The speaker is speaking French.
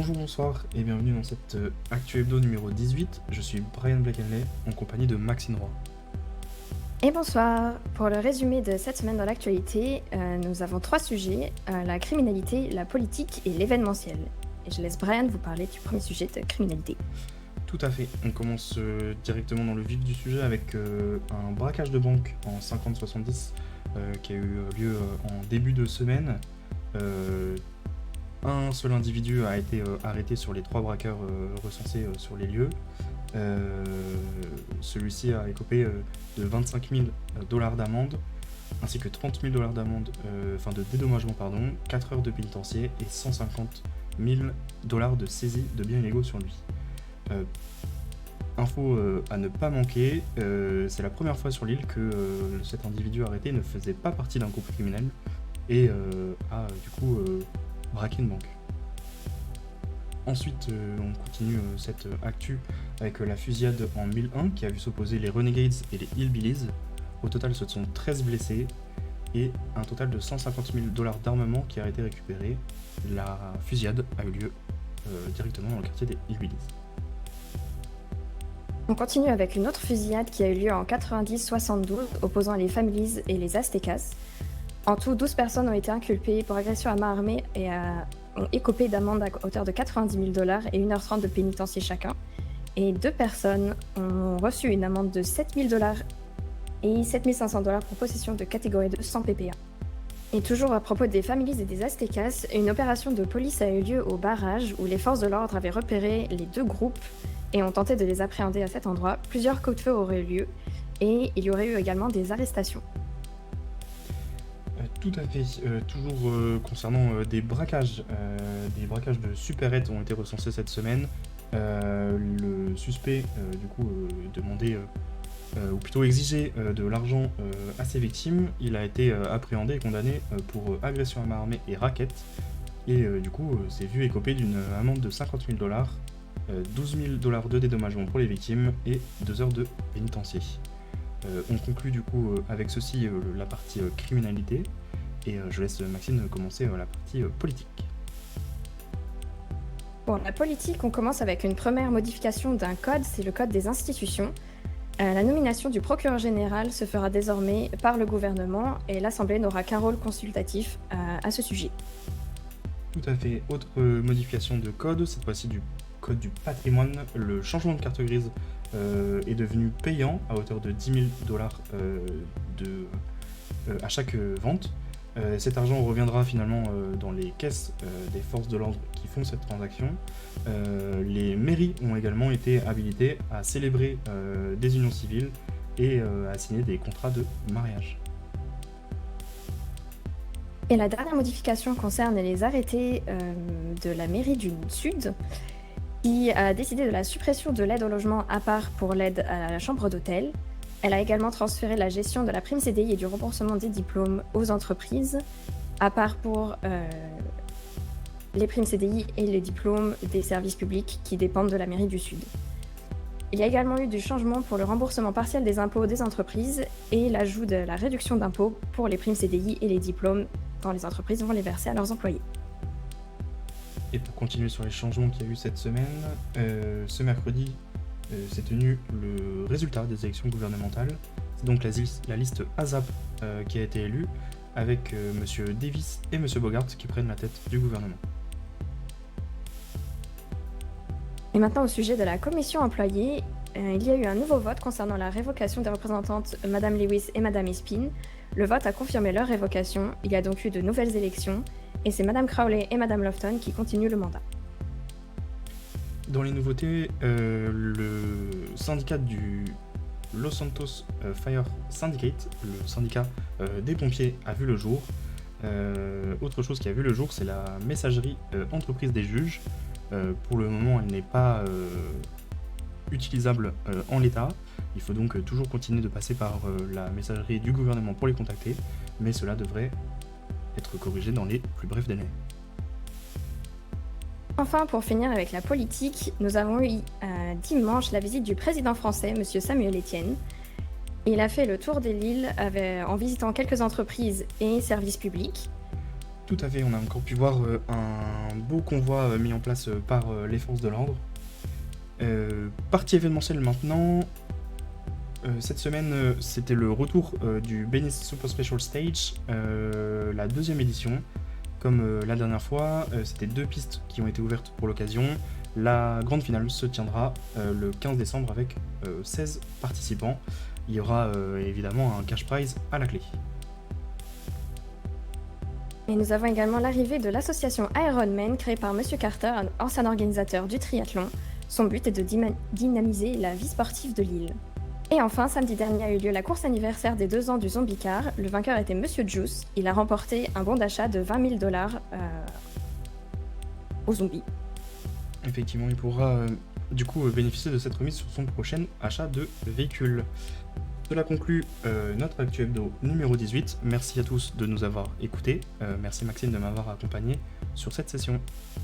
Bonjour, bonsoir et bienvenue dans cette Actu Hebdo numéro 18. Je suis Brian Blackenley en compagnie de Maxine Roy. Et bonsoir. Pour le résumé de cette semaine dans l'actualité, nous avons 3 sujets, la criminalité, la politique et l'événementiel. Et je laisse Brian vous parler du premier sujet de criminalité. Tout à fait, on commence directement dans le vif du sujet avec un braquage de banque en 50-70 qui a eu lieu en début de semaine. Un seul individu a été arrêté sur les 3 braqueurs recensés sur les lieux. Celui-ci a écopé de 25 000 $ d'amende, ainsi que 30 000 $ d'amende, de dédommagement, 4 heures de pénitencier et 150 000 $ de saisie de biens illégaux sur lui. Info à ne pas manquer, c'est la première fois sur l'île que cet individu arrêté ne faisait pas partie d'un groupe criminel et a du coup braqué une banque. Ensuite, on continue cette actu avec la fusillade en 1001 qui a vu s'opposer les Renegades et les Hillbillies. Au total, ce sont 13 blessés et un total de 150 000 $ d'armement qui a été récupéré. La fusillade a eu lieu directement dans le quartier des Hillbillies. On continue avec une autre fusillade qui a eu lieu en 90-72 opposant les Families et les Aztecas. En tout, 12 personnes ont été inculpées pour agression à main armée et ont écopé d'amende à hauteur de 90 000 $ et 1h30 de pénitencier chacun. Et 2 personnes ont reçu une amende de 7 000 $ et 7 500 $ pour possession de catégorie 2 sans PPA. Et toujours à propos des Families et des Aztecas, une opération de police a eu lieu au barrage où les forces de l'ordre avaient repéré les 2 groupes et ont tenté de les appréhender à cet endroit. Plusieurs coups de feu auraient eu lieu et il y aurait eu également des arrestations. Tout à fait. Toujours concernant des braquages de supérettes ont été recensés cette semaine. Le suspect demandait, ou plutôt exigeait de l'argent à ses victimes. Il a été appréhendé et condamné pour agression à main armée et racket. Et s'est vu écoper d'une amende de 50 000 $, 12 000 $ de dédommagement pour les victimes et 2 heures de pénitencier. On conclut avec ceci la partie criminalité et je laisse Maxine commencer la partie politique. Pour la politique, on commence avec une première modification d'un code, c'est le code des institutions. La nomination du procureur général se fera désormais par le gouvernement et l'Assemblée n'aura qu'un rôle consultatif à ce sujet. Tout à fait. Autre modification de code, cette fois-ci du code du patrimoine, le changement de carte grise est devenu payant à hauteur de 10 000 $ à chaque vente. Cet argent reviendra finalement dans les caisses des forces de l'ordre qui font cette transaction. Les mairies ont également été habilitées à célébrer des unions civiles et à signer des contrats de mariage. Et la dernière modification concerne les arrêtés de la mairie du Sud, qui a décidé de la suppression de l'aide au logement à part pour l'aide à la chambre d'hôtel. Elle a également transféré la gestion de la prime CDI et du remboursement des diplômes aux entreprises, à part pour les primes CDI et les diplômes des services publics qui dépendent de la mairie du Sud. Il y a également eu du changement pour le remboursement partiel des impôts des entreprises et l'ajout de la réduction d'impôts pour les primes CDI et les diplômes quand les entreprises vont les verser à leurs employés. Et pour continuer sur les changements qu'il y a eu cette semaine, ce mercredi s'est tenu le résultat des élections gouvernementales. C'est donc la liste ASAP qui a été élue, avec M. Davis et M. Bogart qui prennent la tête du gouvernement. Et maintenant au sujet de la commission employée, il y a eu un nouveau vote concernant la révocation des représentantes Mme Lewis et Mme Espin. Le vote a confirmé leur révocation, il y a donc eu de nouvelles élections, et c'est Mme Crowley et Mme Lofton qui continuent le mandat. Dans les nouveautés, le syndicat du Los Santos Fire Syndicate, le syndicat des pompiers, a vu le jour. Autre chose qui a vu le jour, c'est la messagerie entreprise des juges. Pour le moment, elle n'est pas utilisable en l'état. Il faut donc toujours continuer de passer par la messagerie du gouvernement pour les contacter, mais cela devrait être corrigé dans les plus brefs délais. Enfin, pour finir avec la politique, nous avons eu dimanche la visite du président français, M. Samuel Etienne. Il a fait le tour de l'île en visitant quelques entreprises et services publics. Tout à fait, on a encore pu voir un beau convoi mis en place par les forces de l'ordre. Partie événementielle maintenant. Cette semaine, c'était le retour du Benny's Super Special Stage, la deuxième édition. Comme la dernière fois, c'était 2 pistes qui ont été ouvertes pour l'occasion. La grande finale se tiendra le 15 décembre avec 16 participants. Il y aura évidemment un cash prize à la clé. Et nous avons également l'arrivée de l'association Ironman créée par Monsieur Carter, un ancien organisateur du triathlon. Son but est de dynamiser la vie sportive de l'île. Et enfin, samedi dernier a eu lieu la course anniversaire des 2 ans du Zombie Car. Le vainqueur était Monsieur Juice. Il a remporté un bon d'achat de 20 000 $ aux zombies. Effectivement, il pourra du coup bénéficier de cette remise sur son prochain achat de véhicule. Cela conclut notre Actu Hebdo numéro 18. Merci à tous de nous avoir écoutés. Merci Maxime de m'avoir accompagné sur cette session.